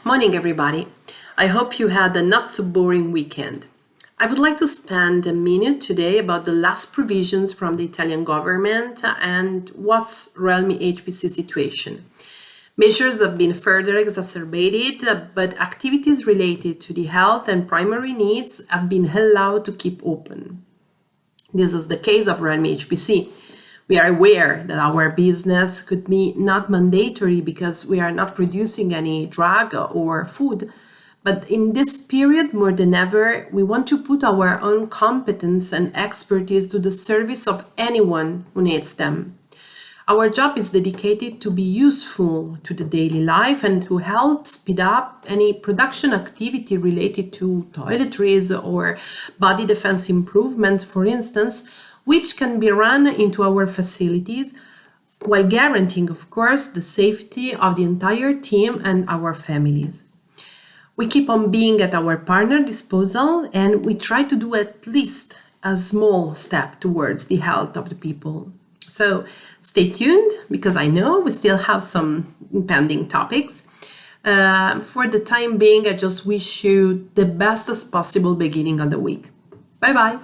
Morning, everybody. I hope you had a not so boring weekend. I would like to spend a minute today about the last provisions from the Italian government and what's ROELMI HPC situation. Measures have been further exacerbated, but activities related to the health and primary needs have been allowed to keep open. This is the case of ROELMI HPC. We are aware that our business could be not mandatory because we are not producing any drug or food, but in this period, more than ever, we want to put our own competence and expertise to the service of anyone who needs them. Our job is dedicated to be useful to the daily life and to help speed up any production activity related to toiletries or body defense improvements, for instance, which can be run into our facilities while guaranteeing, of course, the safety of the entire team and our families. We keep on being at our partner disposal and we try to do at least a small step towards the health of the people. So stay tuned because I know we still have some pending topics. For the time being, I just wish you the best as possible beginning of the week. Bye-bye.